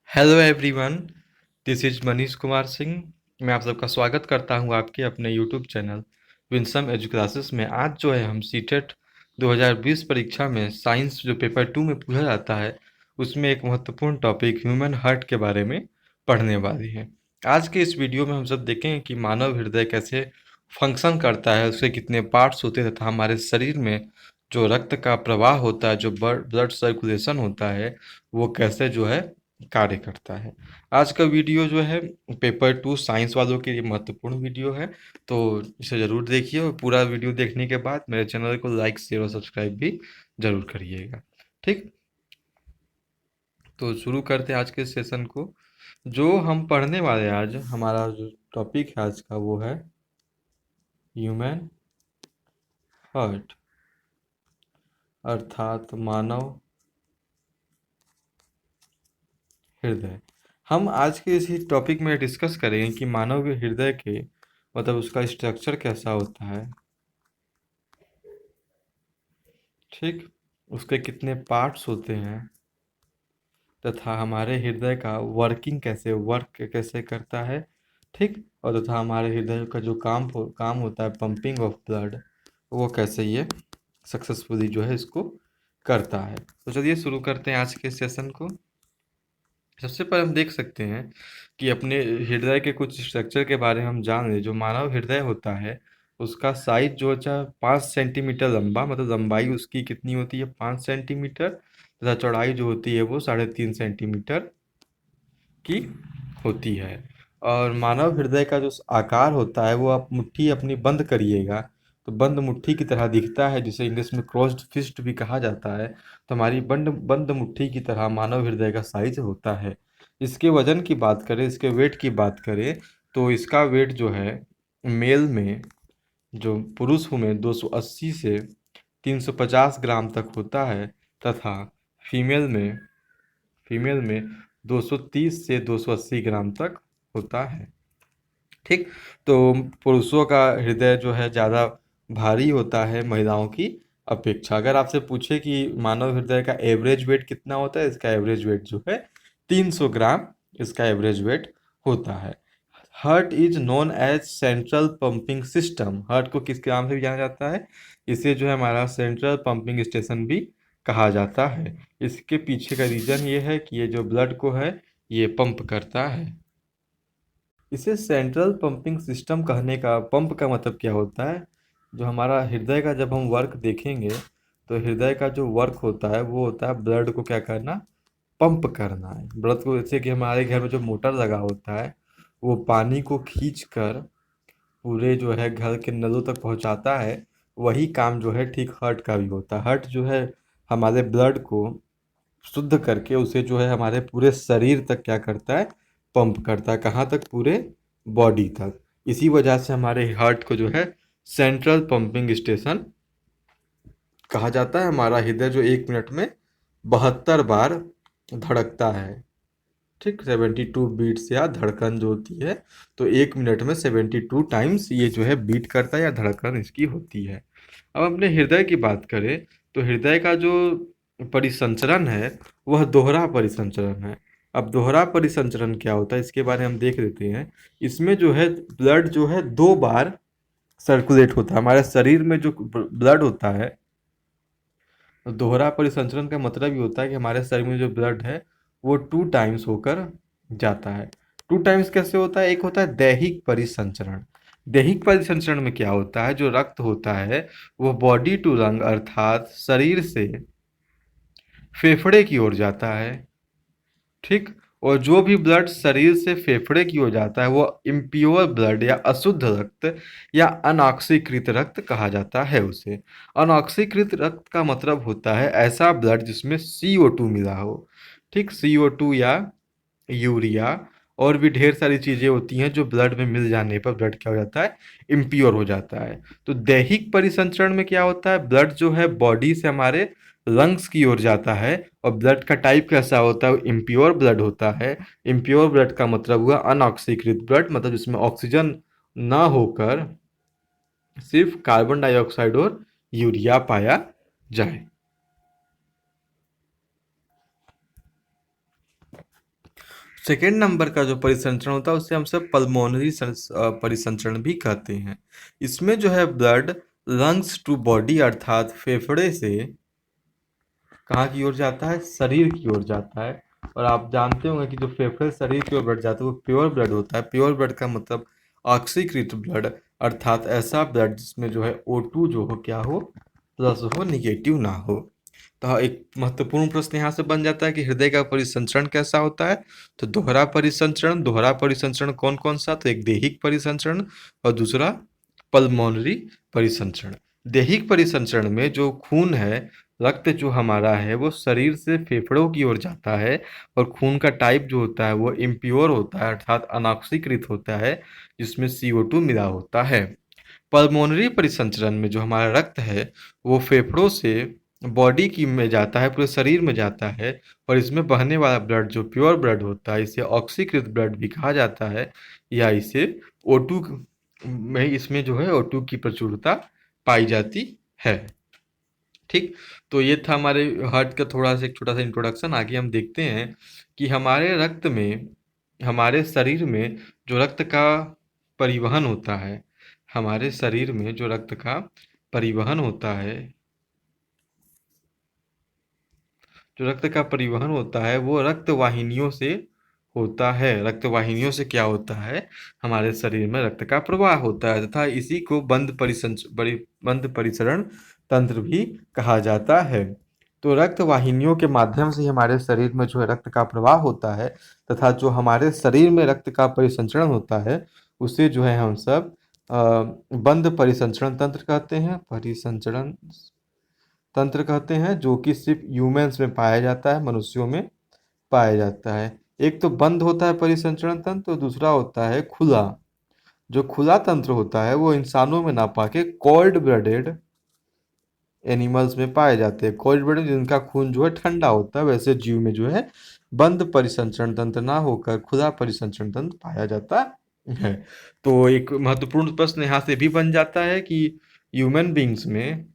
Hello everyone, this is Manish Kumar Singh. मैं आप सबका स्वागत करता हूं आपके अपने YouTube channel Winsome edu classes में। आज जो है हम सीटेट 2020 परीक्षा में साइंस जो पेपर 2 में पूछा जाता है उसमें एक महत्वपूर्ण टॉपिक ह्यूमन हार्ट के बारे में पढ़ने वाले हैं। आज के इस वीडियो में हम सब देखेंगे कि मानव हृदय कैसे फंक्शन करता है, उसके कितने पार्ट्स होते हैं तथा हमारे शरीर में जो रक्त का प्रवाह होता है, जो ब्लड सर्कुलेशन होता है, वो कैसे जो है कार्य करता है। आज का वीडियो जो है पेपर 2 साइंस वालों के लिए महत्वपूर्ण वीडियो है, तो इसे ज़रूर देखिए और पूरा वीडियो देखने के बाद मेरे चैनल को लाइक शेयर और सब्सक्राइब भी ज़रूर करिएगा। ठीक, तो शुरू करते हैं आज के सेशन को। जो हम पढ़ने वाले हैं, आज हमारा जो टॉपिक है आज का वो है ह्यूमन हार्ट, अर्थात मानव हृदय। हम आज के इसी टॉपिक में डिस्कस करेंगे कि मानव के हृदय के मतलब उसका स्ट्रक्चर कैसा होता है, ठीक, उसके कितने पार्ट्स होते हैं तथा हमारे हृदय का वर्किंग कैसे वर्क कैसे करता है, ठीक, और तथा हमारे हृदय का जो काम होता है पंपिंग ऑफ ब्लड, वो कैसे ये सक्सेसफुली जो है इसको करता है। तो चलिए शुरू करते हैं आज के सेशन को। सबसे पहले हम देख सकते हैं कि अपने हृदय के कुछ स्ट्रक्चर के बारे में हम जान लें। जो मानव हृदय होता है उसका साइज जो होता है 5 सेंटीमीटर लंबा, मतलब लंबाई उसकी कितनी होती है 5 सेंटीमीटर, तथा चौड़ाई जो होती है वो 3.5 सेंटीमीटर की होती है। और मानव हृदय का जो आकार होता है वो आप मुट्ठी अपनी बंद करिएगा तो बंद मुट्ठी की तरह दिखता है, जिसे इंग्लिश में क्लोज्ड फिस्ट भी कहा जाता है। तो हमारी बंद बंद मुट्ठी की तरह मानव हृदय का साइज होता है। इसके वजन की बात करें, इसके वेट की बात करें, तो इसका वेट जो है मेल में, जो पुरुष में 280 से 350 ग्राम तक होता है, तथा फीमेल में फीमेल में 230 से 280 ग्राम तक होता है। ठीक, तो पुरुषों का हृदय जो है ज़्यादा भारी होता है महिलाओं की अपेक्षा। अगर आपसे पूछे कि मानव हृदय का एवरेज वेट कितना होता है, इसका एवरेज वेट जो है 300 ग्राम इसका एवरेज वेट होता है। Heart is known as central pumping system. Heart को किस नाम से भी जाना जाता है? इसे जो है हमारा सेंट्रल पंपिंग स्टेशन भी कहा जाता है। इसके पीछे का रीज़न ये है कि ये जो ब्लड को है ये पंप करता है। इसे सेंट्रल पंपिंग सिस्टम कहने का, पंप का मतलब क्या होता है? जो हमारा हृदय का जब हम वर्क देखेंगे तो हृदय का जो वर्क होता है वो होता है ब्लड को क्या करना, पंप करना है। ब्लड को, जैसे कि हमारे घर में जो मोटर लगा होता है वो पानी को खींच कर पूरे जो है घर के नलों तक पहुंचाता है, वही काम जो है ठीक हार्ट का भी होता है। हार्ट जो है हमारे ब्लड को शुद्ध करके उसे जो है हमारे पूरे शरीर तक क्या करता है, पंप करता है। कहाँ तक? पूरे बॉडी तक। इसी वजह से हमारे हार्ट को जो है सेंट्रल पंपिंग स्टेशन कहा जाता है। हमारा हृदय जो 1 मिनट में 72 बार धड़कता है, ठीक, 72 बीट्स या धड़कन जो होती है, तो 1 मिनट में 72 टाइम्स ये जो है बीट करता है या धड़कन इसकी होती है। अब अपने हृदय की बात करें तो हृदय का जो परिसंचरण है वह दोहरा परिसंचरण है। अब दोहरा परिसंचरण क्या होता है इसके बारे में हम देख लेते हैं। इसमें जो है ब्लड जो है 2 बार सर्कुलेट होता है। हमारे शरीर में जो ब्लड होता है, दोहरा परिसंचरण का मतलब ये होता है कि हमारे शरीर में जो ब्लड है वो 2 टाइम्स होकर जाता है। 2 टाइम्स कैसे होता है? एक होता है दैहिक परिसंचरण। दैहिक परिसंचरण में क्या होता है, जो रक्त होता है वो बॉडी टू लंग अर्थात शरीर से फेफड़े की ओर जाता है, ठीक, और जो भी ब्लड शरीर से फेफड़े की ओर जाता है वो इम्प्योर ब्लड या अशुद्ध रक्त या अनऑक्सीकृत रक्त कहा जाता है उसे। अनऑक्सीकृत रक्त का मतलब होता है ऐसा ब्लड जिसमें CO2 मिला हो, ठीक, CO2 या यूरिया और भी ढेर सारी चीज़ें होती हैं जो ब्लड में मिल जाने पर ब्लड क्या हो जाता है, इम्प्योर हो जाता है। तो दैहिक परिसंचरण में क्या होता है, ब्लड जो है बॉडी से हमारे लंग्स की ओर जाता है और ब्लड का टाइप कैसा होता है, इम्प्योर ब्लड होता है। इम्प्योर ब्लड का मतलब हुआ अनऑक्सीकृत ब्लड, मतलब जिसमें ऑक्सीजन ना होकर सिर्फ कार्बन डाइऑक्साइड और यूरिया पाया जाए। सेकेंड नंबर का जो परिसंचरण होता है उसे हम सब पल्मोनरी परिसंचरण भी कहते हैं। इसमें जो है ब्लड लंग्स टू बॉडी अर्थात फेफड़े से कहाँ की ओर जाता है, शरीर की ओर जाता है। और आप जानते होंगे कि जो फेफड़े शरीर की ओर बढ़ जाता है वो प्योर ब्लड होता है। प्योर ब्लड का मतलब ऑक्सीकृत ब्लड, अर्थात ऐसा ब्लड जिसमें जो है O2 जो हो क्या हो, प्लस हो, निगेटिव ना हो। तो एक महत्वपूर्ण प्रश्न यहाँ से बन जाता है कि हृदय का परिसंचरण कैसा होता है। तो दोहरा परिसंचरण कौन कौन सा, तो एक दैहिक परिसंचरण और दूसरा पल्मोनरी परिसंचरण। दैहिक परिसंचरण में जो खून है, रक्त जो हमारा है वो शरीर से फेफड़ों की ओर जाता है और खून का टाइप जो होता है वो इम्प्योर होता है अर्थात अनॉक्सीकृत होता है, जिसमें CO2 मिला होता है। पल्मोनरी परिसंचरण में जो हमारा रक्त है वो फेफड़ों से बॉडी की में जाता है, पूरे शरीर में जाता है। और इसमें बहने वाला ब्लड जो प्योर ब्लड होता है इसे ऑक्सीकृत ब्लड भी कहा जाता है, या इसे O2 में, इसमें जो है O2 की प्रचुरता पाई जाती है। ठीक, तो ये था हमारे हार्ट का थोड़ा सा एक छोटा सा इंट्रोडक्शन। आगे हम देखते हैं कि हमारे रक्त में, हमारे शरीर में जो रक्त का परिवहन होता है, हमारे शरीर में जो रक्त का परिवहन होता है, जो रक्त का परिवहन होता है वो रक्त वाहिनियों से होता है। रक्त वाहिनियों से क्या होता है, हमारे शरीर में रक्त का प्रवाह होता है, तथा इसी को बंद परिसरण तंत्र भी कहा जाता है। तो रक्त वाहिनियों के माध्यम से हमारे शरीर में जो है रक्त का प्रवाह होता है, तथा जो हमारे शरीर में रक्त का परिसंचरण होता है उसे जो है हम सब बंद परिसंचरण तंत्र कहते हैं। परिसंचरण तंत्र कहते हैं, जो कि सिर्फ ह्यूमंस में पाया जाता है, मनुष्यों में पाया जाता है। एक तो बंद होता है परिसंचरण तंत्र, और दूसरा होता है खुला। जो खुला तंत्र होता है वो इंसानों में ना पाके कोल्ड ब्लडेड एनिमल्स में पाए जाते हैं। कोल्ड ब्लडेड जिनका खून जो है ठंडा होता है, वैसे जीव में जो है बंद परिसंचरण तंत्र ना होकर खुला परिसंचरण तंत्र पाया जाता है। तो एक महत्वपूर्ण प्रश्न यहाँ से भी बन जाता है कि ह्यूमन बींग्स में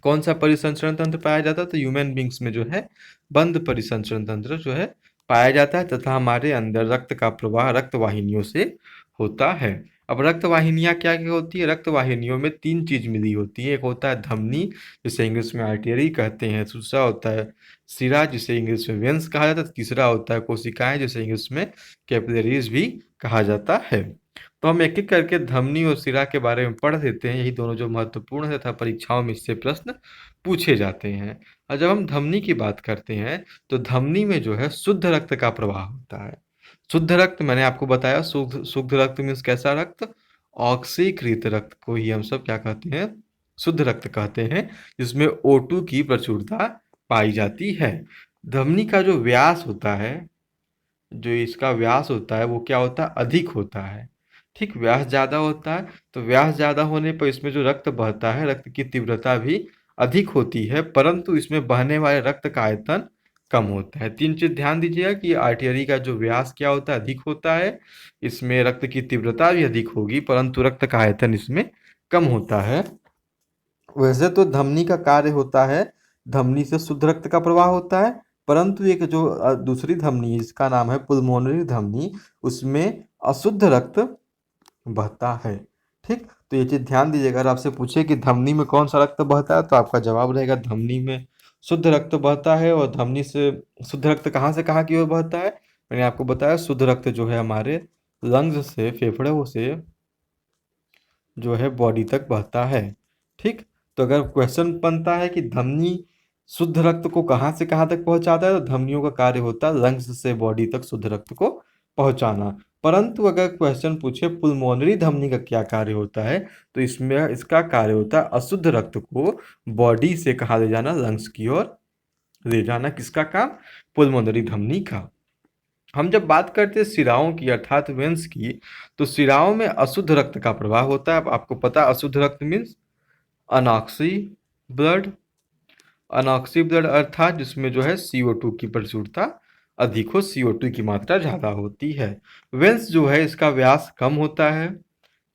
कौन सा परिसंचरण तंत्र पाया जाता है, तो ह्यूमन बींग्स में जो है बंद परिसंचरण तंत्र जो है पाया जाता है, तथा हमारे अंदर रक्त का प्रवाह रक्त वाहिनियों से होता है। अब रक्त वाहिनियाँ क्या क्या होती है, रक्त वाहिनियों में तीन चीज मिली होती है। एक होता है धमनी, जिसे इंग्लिश में आर्टरी कहते हैं। दूसरा होता है सिरा, जिसे इंग्लिश में वेन्स कहा जाता है। तीसरा होता है कोशिकाएं, जिसे इंग्लिश में कैपिलरीज भी कहा जाता है। तो हम एक एक करके धमनी और सिरा के बारे में पढ़ लेते हैं। यही दोनों जो महत्वपूर्ण है तथा परीक्षाओं में इससे प्रश्न पूछे जाते हैं। और जब हम धमनी की बात करते हैं तो धमनी में जो है शुद्ध रक्त का प्रवाह होता है। शुद्ध रक्त मैंने आपको बताया, शुद्ध शुद्ध रक्त मीन्स कैसा रक्त, ऑक्सीकृत रक्त को ही हम सब क्या कहते हैं, शुद्ध रक्त कहते हैं, जिसमें O2 की प्रचुरता पाई जाती है। धमनी का जो व्यास होता है, जो इसका व्यास होता है वो क्या होता है, अधिक होता है। ठीक, व्यास ज़्यादा होता है, तो व्यास ज़्यादा होने पर इसमें जो रक्त बहता है, रक्त की तीव्रता भी अधिक होती है, परंतु इसमें बहने वाले रक्त का आयतन कम होता है। तीन चीज ध्यान दीजिएगा कि आर्टरी का जो व्यास क्या होता है, अधिक होता है, इसमें रक्त की तीव्रता भी अधिक होगी, परंतु रक्त का आयतन इसमें कम होता है। वैसे तो धमनी का कार्य होता है, धमनी से शुद्ध रक्त का प्रवाह होता है, परंतु एक जो दूसरी धमनी है, इसका नाम है पुल्मोनरी धमनी, उसमें अशुद्ध रक्त बहता है। ठीक, तो ये चीज ध्यान दीजिएगा। अगर आपसे पूछे कि धमनी में कौन सा रक्त बहता है, तो आपका जवाब रहेगा धमनी में शुद्ध रक्त बहता है। और धमनी से शुद्ध रक्त कहाँ से कहाँ की ओर बहता है, मैंने आपको बताया शुद्ध रक्त जो है हमारे लंग्स से, फेफड़ों से जो है बॉडी तक बहता है। ठीक, तो अगर क्वेश्चन बनता है कि धमनी शुद्ध रक्त को कहाँ से कहाँ तक पहुंचाता है, तो धमनियों का कार्य होता है लंग्स से बॉडी तक शुद्ध रक्त को पहुंचाना। परंतु अगर क्वेश्चन पूछे पुल्मोनरी धमनी का क्या कार्य होता है, तो इसमें इसका कार्य होता है अशुद्ध रक्त को बॉडी से कहाँ ले जाना, लंग्स की ओर ले जाना। किसका काम, पुल्मोनरी धमनी का। हम जब बात करते हैं सिराओं की अर्थात वेन्स की, तो सिराओं में अशुद्ध रक्त का प्रवाह होता है। अब आपको पता है अशुद्ध रक्त मीन्स अनॉक्सी ब्लड। अनॉक्सी ब्लड अर्थात जिसमें जो है CO2 की प्रचुरता अधिक हो, CO2 की मात्रा ज़्यादा होती है। वेन्स जो है इसका व्यास कम होता है।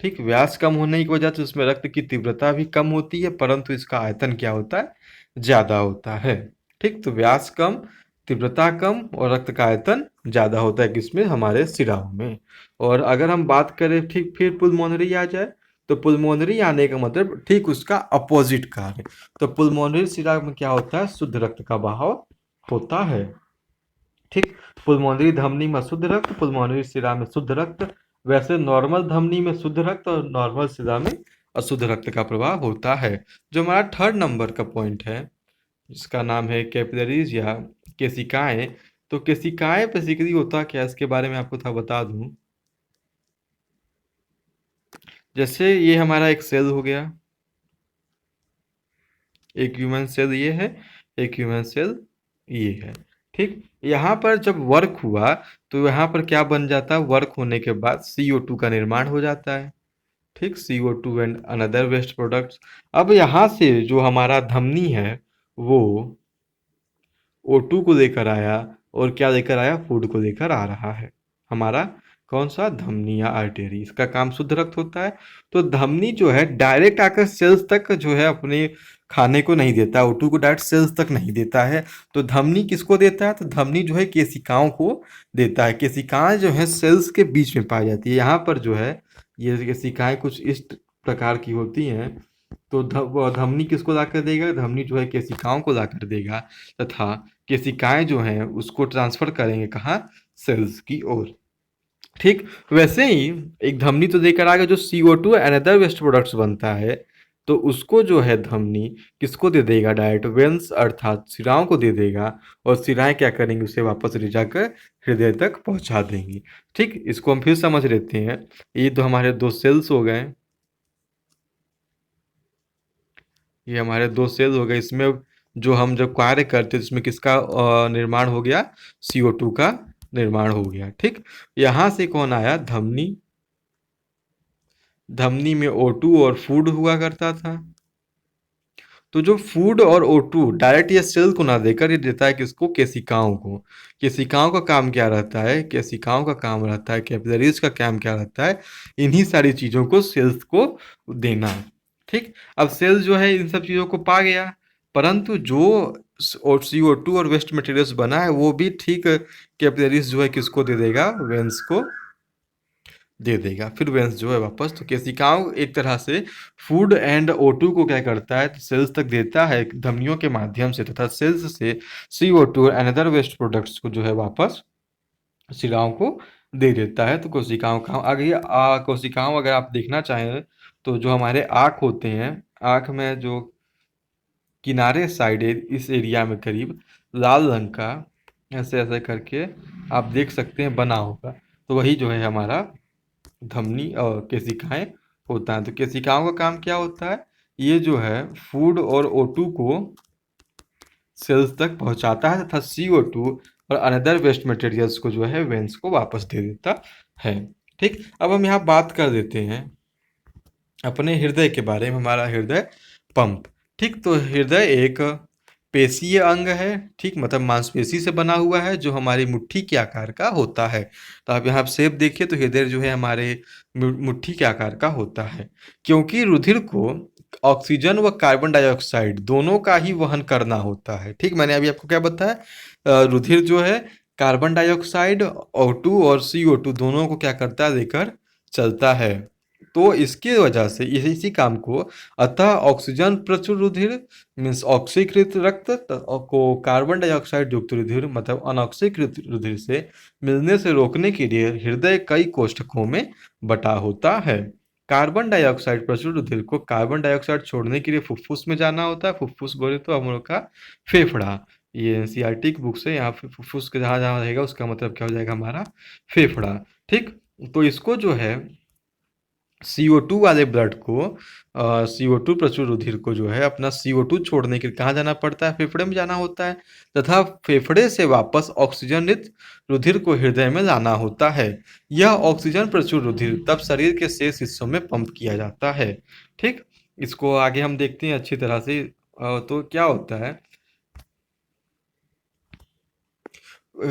ठीक, व्यास कम होने की वजह से उसमें रक्त की तीव्रता भी कम होती है, परंतु इसका आयतन क्या होता है, ज़्यादा होता है। ठीक, तो व्यास कम, तीव्रता कम और रक्त का आयतन ज़्यादा होता है किसमें, हमारे शिराओं में। और अगर हम बात करें ठीक फिर पुल्मोनरी आ जाए, तो पुल्मोनरी आने का मतलब ठीक उसका अपोजिट कार्य। तो पुल्मोनरी शिरा में क्या होता है, शुद्ध रक्त का बहाव होता है। ठीक, पुल्मोनरी धमनी में शुद्ध रक्त, पुल्मोनरी शिरा में शुद्ध रक्त। वैसे नॉर्मल धमनी में शुद्ध रक्त और नॉर्मल शिरा में अशुद्ध रक्त का प्रवाह होता है। जो हमारा थर्ड नंबर का पॉइंट है, जिसका नाम है कैपिलरीज या केशिकाएं। तो केशिकाएं बेसिकली होता क्या है, इसके बारे में आपको थोड़ा बता दूं। जैसे ये हमारा एक सेल हो गया, एक ह्यूमन सेल ये है, एक ह्यूमन सेल ये है। ठीक, यहाँ पर जब वर्क हुआ तो यहाँ पर क्या बन जाता है, वर्क होने के बाद CO2 का निर्माण हो जाता है। ठीक, CO2 and another waste products. अब यहाँ से जो हमारा धमनी है वो O2 को लेकर आया, और क्या लेकर आया, फूड को लेकर आ रहा है। हमारा कौन सा, धमनी या आर्टेरी, इसका काम शुद्ध रक्त होता है। तो धमनी जो है डायरेक्ट आकर सेल्स तक जो है अपने खाने को नहीं देता, O2 को डायरेक्ट सेल्स तक नहीं देता है। तो धमनी किसको देता है, तो धमनी जो है केशिकाओं को देता है। केशिकाएं जो है सेल्स के बीच में पाई जाती है। यहाँ पर जो है ये केशिकाएं कुछ इस प्रकार की होती हैं। तो धमनी किसको ला कर देगा, धमनी जो है केशिकाओं को ला कर देगा, तथा केशिकाएं जो हैं उसको ट्रांसफर करेंगे कहाँ, सेल्स की ओर। ठीक, वैसे ही एक धमनी तो देकर आगे जो CO2 and other waste products बनता है, तो उसको जो है धमनी किसको दे देगा, डायरेक्ट वेन्स अर्थात शिराओं को दे देगा। और शिराएं क्या करेंगी, उसे वापस ले जाकर हृदय तक पहुंचा देंगी। ठीक, इसको हम फिर समझ लेते हैं। ये तो हमारे दो सेल्स हो गए, ये हमारे दो सेल हो गए। इसमें जो हम जब कार्य करते हैं इसमें किसका निर्माण हो गया, CO2 का निर्माण हो गया। ठीक, यहाँ से कौन आया, धमनी। धमनी में O2 और फूड हुआ करता था। तो जो फूड और O2 डायरेक्ट ये सेल को ना देकर ये देता है किसको, केशिकाओं को। केशिकाओं का काम क्या रहता है, केशिकाओं का काम रहता है, कैपिलरीज का काम क्या रहता है, इन्हीं सारी चीज़ों को सेल्स को देना। ठीक, अब सेल जो है इन सब चीज़ों को पा गया, परंतु जो CO2 और वेस्ट मटेरियल्स बना है वो भी ठीक कैपिलरीज जो है किसको दे देगा, वेंस को दे देगा। फिर वेंस जो है वापस, तो केशिकाओं एक तरह से फूड एंड O2 को क्या करता है, तो सेल्स तक देता है धमनियों के माध्यम से, तथा सेल्स से CO2 and other waste products को जो है वापस शिराओं को दे देता है। तो कोशिकाओं का आगे कोशिकाओं अगर आप देखना चाहें तो जो हमारे आँख होते हैं, आँख में जो किनारे साइड इस एरिया में करीब लाल रंग का ऐसे ऐसे करके आप देख सकते हैं बना होगा, तो वही जो है हमारा धमनी और केशिकाएं होता है। तो केशिकाओं का काम क्या होता है, ये जो है फूड और O2 को सेल्स तक पहुंचाता है, तथा CO2 और अनदर वेस्ट मटेरियल्स को जो है वेंस को वापस दे देता है। ठीक, अब हम यहाँ बात कर देते हैं अपने हृदय के बारे में। हमारा हृदय पंप, ठीक, तो हृदय एक पेशीय अंग है। ठीक, मतलब मांसपेशी से बना हुआ है, जो हमारी मुट्ठी के आकार का होता है। तो आप यहाँ शेप देखिए तो हृदय जो है हमारे मुट्ठी के आकार का होता है। क्योंकि रुधिर को ऑक्सीजन व कार्बन डाइऑक्साइड दोनों का ही वहन करना होता है। ठीक, मैंने अभी आपको क्या बताया, रुधिर जो है कार्बन डाइऑक्साइड O2 और CO2 दोनों को क्या करता है, लेकर चलता है। तो इसकी वजह से इसी काम को, अतः ऑक्सीजन प्रचुर रुधिर मीन्स ऑक्सीकृत रक्त को कार्बन डाइऑक्साइड युक्त रुधिर मतलब अनऑक्सीकृत रुधिर से मिलने से रोकने के लिए हृदय कई कोष्ठकों में बटा होता है। कार्बन डाइऑक्साइड प्रचुर रुधिर को कार्बन डाइऑक्साइड छोड़ने के लिए फुफ्फुस में जाना होता है। फुफ्फुस बोले तो हम लोग का फेफड़ा, ये NCERT की बुक से, यहाँ पे फुफ्फुस के जहाँ जहाँ रहेगा उसका मतलब क्या हो जाएगा, हमारा फेफड़ा। ठीक, तो इसको जो है CO2 वाले ब्लड को CO2 प्रचुर रुधिर को जो है अपना CO2 छोड़ने के लिए कहाँ जाना पड़ता है, फेफड़े में जाना होता है, तथा फेफड़े से वापस ऑक्सीजनित रुधिर को हृदय में लाना होता है। यह ऑक्सीजन प्रचुर रुधिर तब शरीर के शेष हिस्सों में पंप किया जाता है। ठीक, इसको आगे हम देखते हैं अच्छी तरह से। तो क्या होता है,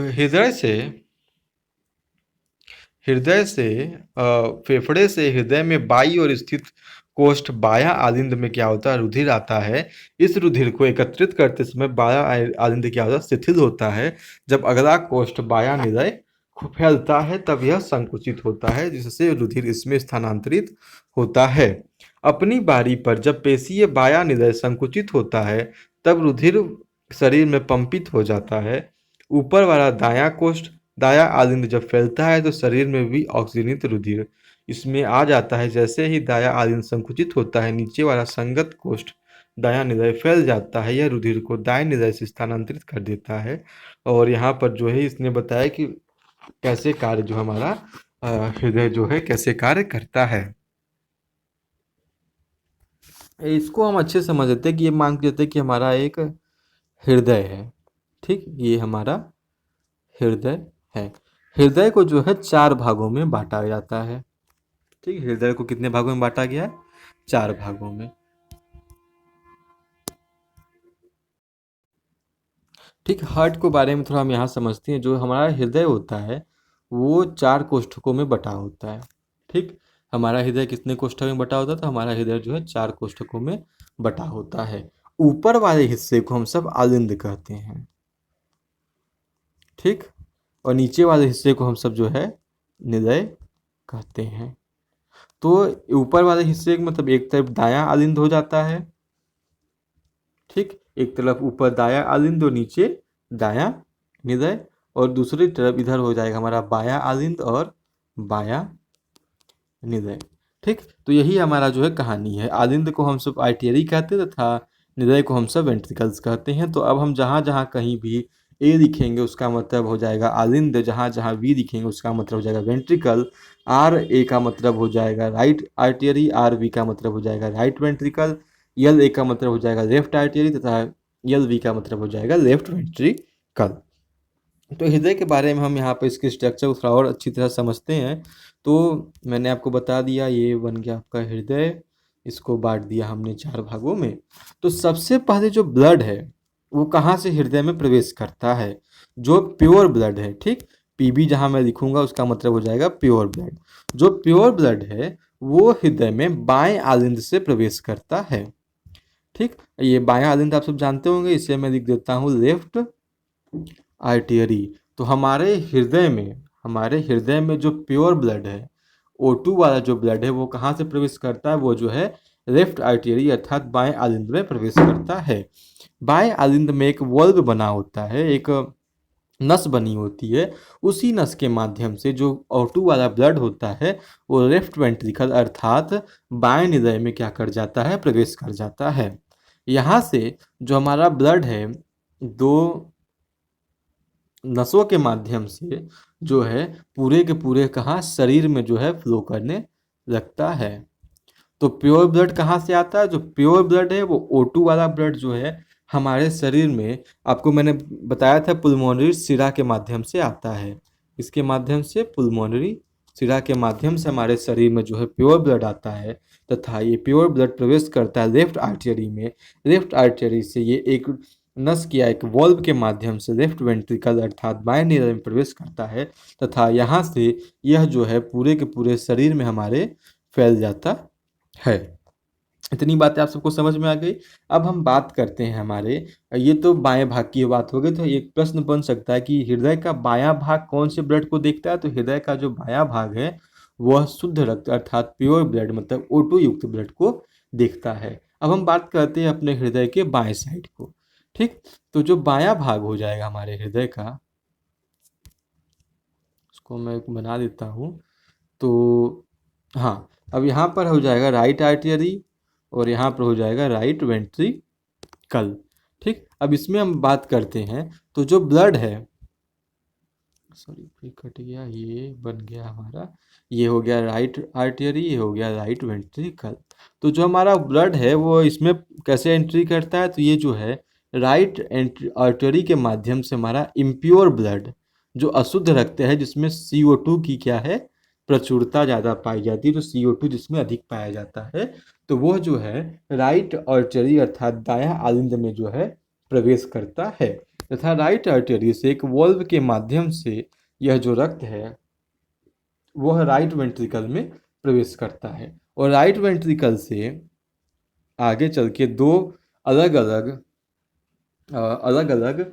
हृदय से फेफड़े से हृदय में बाई ओर स्थित कोष्ठ बायां आलिंद में क्या होता है, रुधिर आता है। इस रुधिर को एकत्रित करते समय बायां आलिंद क्या होता है, शिथिल होता है। जब अगला कोष्ठ बायां निलय फैलता है तब यह संकुचित होता है, जिससे रुधिर इसमें स्थानांतरित होता है। अपनी बारी पर जब पेशीय बायां निलय संकुचित होता है तब रुधिर शरीर में पंपित हो जाता है। ऊपर वाला दायां कोष्ठ दायां आलिंद जब फैलता है तो शरीर में भी ऑक्सीजनित रुधिर इसमें आ जाता है। जैसे ही दायां आलिंद संकुचित होता है, नीचे वाला संगत कोष्ठ दायां निलय फैल जाता है। यह रुधिर को दाएं निलय से स्थानांतरित कर देता है। और यहाँ पर जो है इसने बताया कि कैसे कार्य जो हमारा हृदय जो है कैसे कार्य करता है। इसको हम अच्छे से समझ लेते हैं कि ये मान के लेते हैं कि हमारा एक हृदय है। ठीक, ये हमारा हृदय है। हृदय को जो है 4 भागों में बांटा जाता है। ठीक, हृदय को कितने भागों में बांटा गया है, 4 भागों में। ठीक, हार्ट को बारे में थोड़ा हम यहाँ समझते हैं। जो हमारा हृदय होता है वो 4 कोष्ठकों में बटा होता है। ठीक, हमारा हृदय कितने कोष्ठक में बटा होता है, तो हमारा हृदय जो है 4 कोष्ठकों में बटा होता है। ऊपर वाले हिस्से को हम सब आलिंद कहते हैं। ठीक, और नीचे वाले हिस्से को हम सब जो है निलय कहते हैं। तो ऊपर वाले हिस्से मतलब एक तरफ दायां आलिंद हो जाता है। ठीक, एक तरफ ऊपर दायां आलिंद और नीचे दायां निलय, और दूसरी तरफ इधर हो जाएगा हमारा बायां आलिंद और बायां निलय। ठीक, तो यही हमारा जो है कहानी है। आलिंद को हम सब आर्टरी कहते हैं तथा निलय को हम सब वेंट्रिकल्स कहते हैं। तो अब हम जहाँ जहाँ कहीं भी ए लिखेंगे उसका मतलब हो जाएगा आलिंद, जहाँ जहाँ वी लिखेंगे उसका मतलब हो जाएगा वेंट्रिकल। आर ए का मतलब हो जाएगा राइट आर्टरी, आर वी का मतलब हो जाएगा राइट वेंट्रिकल, यल ए का मतलब हो जाएगा लेफ्ट आर्टरी तथा यल वी का मतलब हो जाएगा लेफ्ट वेंट्रिकल। तो हृदय के बारे में हम यहाँ पर इसके स्ट्रक्चर को थोड़ा और अच्छी तरह समझते हैं। तो मैंने आपको बता दिया ये बन गया आपका हृदय। इसको बांट दिया हमने 4 भागों में। तो सबसे पहले जो ब्लड है वो कहाँ से हृदय में प्रवेश करता है, जो प्योर ब्लड है। ठीक, पीबी जहाँ मैं लिखूंगा उसका मतलब हो जाएगा प्योर ब्लड। जो प्योर ब्लड है वो हृदय में बाएं आलिंद से प्रवेश करता है। ठीक, ये बायां आलिंद आप सब जानते होंगे, इसे मैं लिख देता हूँ लेफ्ट आर्टरी। तो हमारे हृदय में जो प्योर ब्लड है, O2 वाला जो ब्लड है वो कहाँ से प्रवेश करता है, वो जो है लेफ्ट आर्टरी अर्थात बाएं आलिंद में प्रवेश करता है। बाएं आलिंद में एक वल्व बना होता है, एक नस बनी होती है। उसी नस के माध्यम से जो O2 वाला ब्लड होता है वो लेफ्ट वेंट्रिकल अर्थात बाएं हृदय में क्या कर जाता है, प्रवेश कर जाता है। यहाँ से जो हमारा ब्लड है दो नसों के माध्यम से जो है पूरे के पूरे कहाँ शरीर में जो है फ्लो करने लगता है। तो प्योर ब्लड कहाँ से आता है, जो प्योर ब्लड है वो O2 वाला ब्लड जो है हमारे शरीर में, आपको मैंने बताया था पुल्मोनरी शिरा के माध्यम से आता है। इसके माध्यम से पुल्मोनरी शिरा के माध्यम से हमारे शरीर में जो है प्योर ब्लड आता है तथा ये प्योर ब्लड प्रवेश करता है लेफ्ट आर्टरी में। लेफ्ट आर्टरी से ये एक नस किया एक वॉल्व के माध्यम से लेफ्ट वेंट्रिकल अर्थात बाएं हृदय में प्रवेश करता है तथा यहाँ से यह जो है पूरे के पूरे शरीर में हमारे फैल जाता है। इतनी बातें आप सबको समझ में आ गई। अब हम बात करते हैं हमारे, ये तो बाएं भाग की बात हो गई। तो एक प्रश्न बन सकता है कि हृदय का बायां भाग कौन से ब्लड को देखता है, तो हृदय का जो बायां भाग है वह शुद्ध रक्त अर्थात प्योर ब्लड मतलब O2 युक्त ब्लड को देखता है। अब हम बात करते हैं अपने हृदय के बाएं साइड को। ठीक, तो जो बायां भाग हो जाएगा हमारे हृदय का, उसको मैं बना देता हूँ। तो हाँ, अब यहाँ पर हो जाएगा राइट आर्टरी और यहाँ पर हो जाएगा राइट वेंट्रिकल। ठीक, अब इसमें हम बात करते हैं तो जो ब्लड है, सॉरी फिर कट गया, ये बन गया हमारा, ये हो गया राइट आर्टरी, ये हो गया राइट वेंट्रिकल। तो जो हमारा ब्लड है वो इसमें कैसे एंट्री करता है, तो ये जो है राइट आर्टरी के माध्यम से हमारा इम्प्योर ब्लड जो अशुद्ध रक्त है जिसमें CO2 की क्या है प्रचुरता ज़्यादा पाई जाती है, तो CO2 जिसमें अधिक पाया जाता है, तो वह जो है राइट आर्टरी अर्थात दायां आलिंद में जो है प्रवेश करता है तथा राइट आर्टरी से एक वॉल्व के माध्यम से यह जो रक्त है वह राइट वेंट्रिकल में प्रवेश करता है। और राइट वेंट्रिकल से आगे चल के दो अलग अलग अलग अलग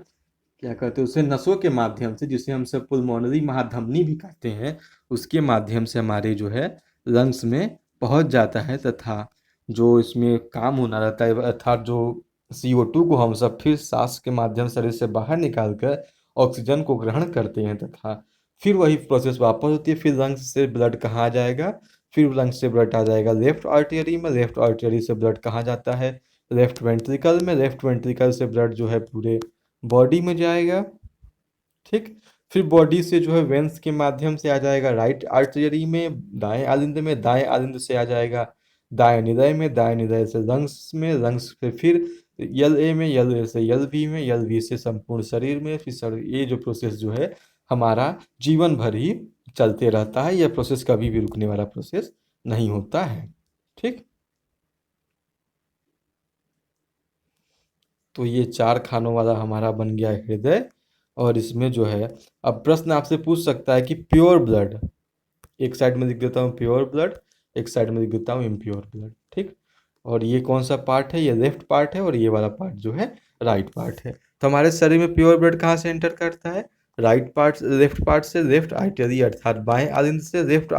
क्या कहते हैं उसे नसों के माध्यम से, जिसे हम सब पुल्मोनरी महाधमनी भी कहते हैं, उसके माध्यम से हमारे जो है लंग्स में पहुंच जाता है, तथा जो इसमें काम होना रहता है अर्थात जो CO2 को हम सब फिर सांस के माध्यम से शरीर से बाहर निकाल कर ऑक्सीजन को ग्रहण करते हैं, तथा फिर वही प्रोसेस वापस होती है। फिर लंग्स से ब्लड कहाँ आ जाएगा, फिर लंग्स से ब्लड आ जाएगा लेफ्ट आर्टरी में, लेफ्ट आर्टरी से ब्लड कहाँ जाता है, लेफ्ट वेंट्रिकल में, लेफ्ट वेंट्रिकल से ब्लड जो है पूरे बॉडी में जाएगा। ठीक, फिर बॉडी से जो है वेंस के माध्यम से आ जाएगा राइट आर्टरी में, दाएं आलिंद में, दाएं आलिंद से आ जाएगा दाएं निदय में, दाएं निदय से लंग्स में, लंग्स से फिर L A में, LA से LV में, LV से संपूर्ण शरीर में, फिर ये जो प्रोसेस जो है हमारा जीवन भर ही चलते रहता है। यह प्रोसेस कभी भी रुकने वाला प्रोसेस नहीं होता है। ठीक, तो ये 4 खानों वाला हमारा बन गया हृदय। और इसमें जो है अब प्रश्न आपसे पूछ सकता है कि प्योर ब्लड, एक साइड में लिख देता हूँ प्योर ब्लड, एक साइड में लिख देता हूँ इम्प्योर ब्लड। ठीक, और ये कौन सा पार्ट है, ये लेफ्ट पार्ट है, और ये वाला पार्ट जो है राइट पार्ट है। तो हमारे शरीर में प्योर ब्लड कहाँ से एंटर करता है, राइट पार्ट, लेफ्ट पार्ट से, लेफ्ट आर्टरी अर्थात बाएं आलिंद से, लेफ्ट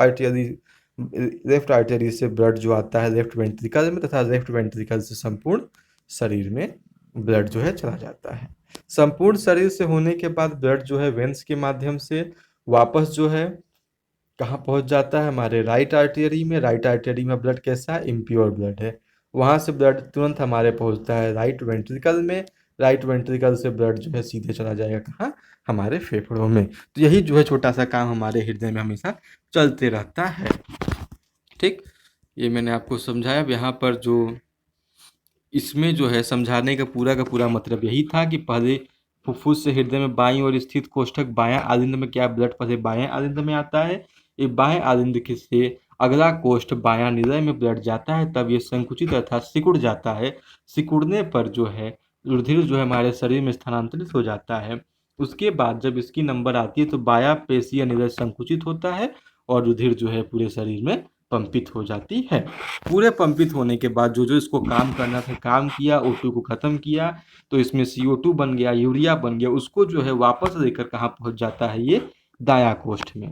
आर्टरी से ब्लड जो आता है लेफ्ट वेंट्रिकल में, तथा लेफ्ट वेंट्रिकल से संपूर्ण शरीर में ब्लड जो है चला जाता है। संपूर्ण शरीर से होने के बाद ब्लड जो है वेंस के माध्यम से वापस जो है कहाँ पहुंच जाता है, हमारे राइट आर्टरी में। राइट आर्टरी में ब्लड कैसा है, इम्प्योर ब्लड है। वहां से ब्लड तुरंत हमारे पहुंचता है राइट वेंट्रिकल में। राइट वेंट्रिकल से ब्लड जो है सीधे चला जाएगा कहाँ, हमारे फेफड़ों में। तो यही जो है छोटा सा काम हमारे हृदय में हमेशा चलते रहता है। ठीक, ये मैंने आपको समझाया। अब यहाँ पर जो इसमें जो है समझाने का पूरा मतलब यही था कि पहले फुफ्फुस से हृदय में बाईं ओर स्थित कोष्ठक बायां आलिंद में क्या ब्लड पहले बायां आलिंद में आता है, ये बाएं आलिंद के से अगला कोष्ठ बायां निलय में ब्लड जाता है, तब ये संकुचित अर्थात सिकुड़ जाता है। सिकुड़ने पर जो है रुधिर जो है हमारे शरीर में स्थानांतरित हो जाता है। उसके बाद जब इसकी नंबर आती है तो बायां पेशीय निलय संकुचित होता है और रुधिर जो है पूरे शरीर में पंपित हो जाती है। पूरे पंपित होने के बाद जो जो इसको काम करना था काम किया, O2 को खत्म किया, तो इसमें CO2 बन गया, यूरिया बन गया, उसको जो है वापस लेकर कहाँ पहुंच जाता है, ये दाया कोष्ठ में।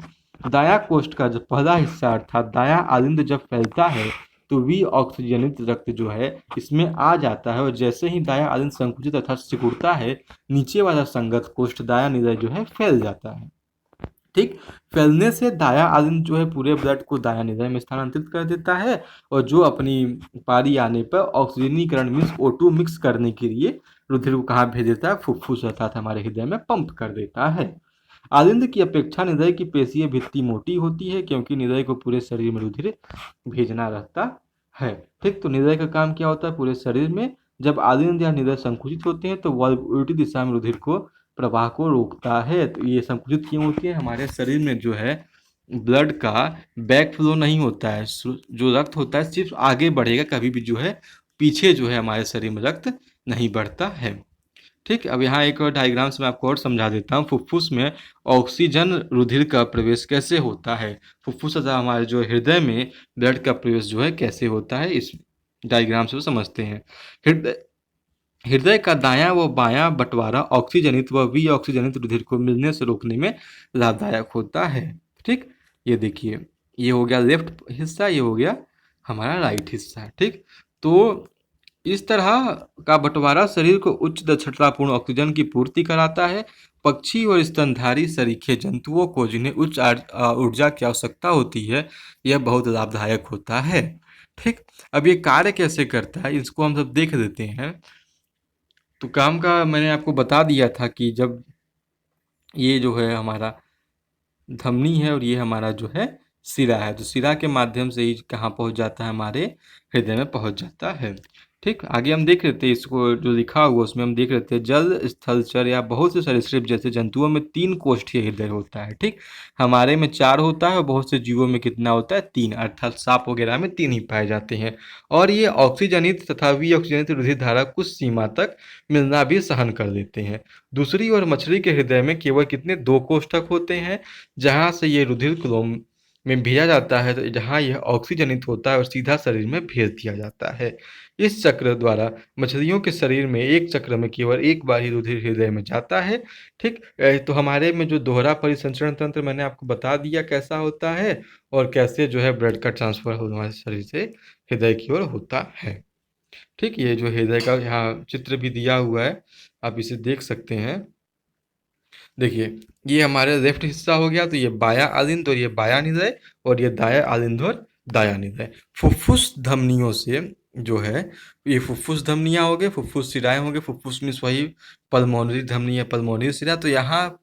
दाया कोष्ठ का जो पहला हिस्सा अर्थात दाया आलिंद जब फैलता है तो ऑक्सीजनित रक्त जो है इसमें आ जाता है, और जैसे ही दाया आलिंद संकुचित अर्थात सिकुड़ता है, नीचे वाला संगत कोष्ठ दाया निलय जो है फैल जाता है। ठीक, फैलने से दाया आलिंद जो है पूरे ब्लड को दाया निलय में स्थानांतरित कर देता है, और जो अपनी पारी आने पर ऑक्सीजनीकरण मीन्स O2 मिक्स करने के लिए रुधिर को कहाँ भेज देता है, फुफ्फुस अर्थात हमारे हृदय में पंप कर देता है। आलिंद की अपेक्षा निलय की पेशीय भित्ति मोटी होती है, क्योंकि निलय को पूरे शरीर में रुधिर भेजना रहता है। ठीक, तो निलय का काम क्या होता है, पूरे शरीर में जब आलिंद या निलय संकुचित होते हैं तो वह उल्टी दिशा में रुधिर को प्रवाह को रोकता है। तो ये संकुचित क्यों होती है, हमारे शरीर में जो है ब्लड का बैक फ्लो नहीं होता है, जो रक्त होता है सिर्फ आगे बढ़ेगा, कभी भी जो है पीछे जो है हमारे शरीर में रक्त नहीं बढ़ता है। ठीक, अब यहाँ एक और डायग्राम से मैं आपको और समझा देता हूँ। फुफ्फुस में ऑक्सीजन रुधिर का प्रवेश कैसे होता है, फुफ्फुस अथवा हमारे जो हृदय में ब्लड का प्रवेश जो है कैसे होता है, इस डायग्राम से समझते हैं। हृदय हृदय का दायां व बायां बंटवारा ऑक्सीजनित व विऑक्सीजनित रुधिर को मिलने से रोकने में लाभदायक होता है। ठीक, ये देखिए, ये हो गया लेफ्ट हिस्सा, ये हो गया हमारा राइट हिस्सा। ठीक, तो इस तरह का बंटवारा शरीर को उच्च दक्षतापूर्ण ऑक्सीजन की पूर्ति कराता है। पक्षी और स्तनधारी सरीखे जंतुओं को जिन्हें उच्च ऊर्जा की आवश्यकता होती है, यह बहुत लाभदायक होता है। ठीक, अब ये कार्य कैसे करता है इसको हम सब देख लेते हैं। तो काम का मैंने आपको बता दिया था कि जब ये जो है हमारा धमनी है और ये हमारा जो है सिरा है, तो सिरा के माध्यम से ही कहाँ पहुँच जाता है, हमारे हृदय में पहुँच जाता है। ठीक, आगे हम देख लेते हैं इसको जो लिखा हुआ उसमें हम देख लेते हैं जल स्थलचर या बहुत से सरीसृप जैसे जंतुओं में 3 कोष्ठीय हृदय होता है। ठीक, हमारे में 4 होता है और बहुत से जीवों में कितना होता है, 3, अर्थात सांप वगैरह में 3 ही पाए जाते हैं। और ये ऑक्सीजनित तथा विऑक्सीजनित रुधिर धारा कुछ सीमा तक मिलना भी सहन कर लेते हैं। दूसरी ओर मछली के हृदय में केवल कितने 2 कोष्ठक होते हैं, जहाँ से ये रुधिर में भेजा जाता है, तो जहाँ यह ऑक्सीजनित होता है और सीधा शरीर में भेज दिया जाता है। इस चक्र द्वारा मछलियों के शरीर में एक चक्र में केवल एक बार ही रुधिर हृदय में जाता है। ठीक, तो हमारे में जो दोहरा परिसंचरण तंत्र मैंने आपको बता दिया कैसा होता है और कैसे जो है ब्लड का ट्रांसफर हमारे शरीर से हृदय की ओर होता है। ठीक, ये जो हृदय का यहाँ चित्र भी दिया हुआ है, आप इसे देख सकते हैं। देखिए, ये हमारे लेफ्ट हिस्सा हो गया, तो ये बायां आलिंद और ये बायां निदय, और ये दायां आलिंद और दायां निदय। फुफ्फुस धमनियों से जो है, ये फुफ्फुस धमनियां हो गए, फुफ्फुस शिराएं हो गए। फुफ्फुस मीन्स वही पल्मोनरी धमनी है, पल्मोनरी शिरा। तो यहाँ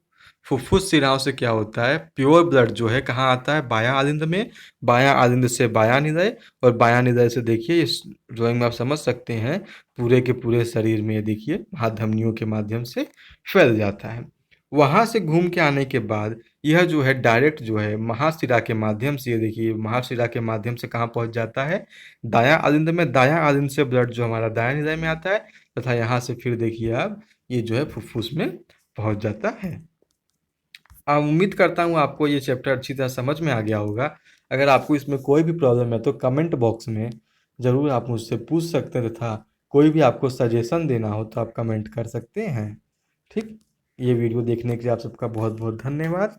फुफ्फुस शिराओं से क्या होता है, प्योर ब्लड जो है कहाँ आता है, बायां आलिंद में। बायां आलिंद से बायां निदय, और बायां निदय से देखिए इस ड्राइंग में आप समझ सकते हैं, पूरे के पूरे शरीर में ये देखिए हाथ धमनियों के माध्यम से फैल जाता है। वहाँ से घूम के आने के बाद यह जो है डायरेक्ट जो है महाशिरा के माध्यम से, ये देखिए महाशिरा के माध्यम से कहाँ पहुँच जाता है, दायां आलिंद में। दायां आलिंद से ब्लड जो हमारा दायां निदय में आता है, तथा यहाँ से फिर देखिए आप ये जो है फुफ्फुस में पहुँच जाता है। उम्मीद करता हूँ आपको ये चैप्टर अच्छी तरह समझ में आ गया होगा। अगर आपको इसमें कोई भी प्रॉब्लम है तो कमेंट बॉक्स में ज़रूर आप मुझसे पूछ सकते हैं, तथा कोई भी आपको सजेशन देना हो तो आप कमेंट कर सकते हैं। ठीक, ये वीडियो देखने के लिए आप सबका बहुत बहुत धन्यवाद।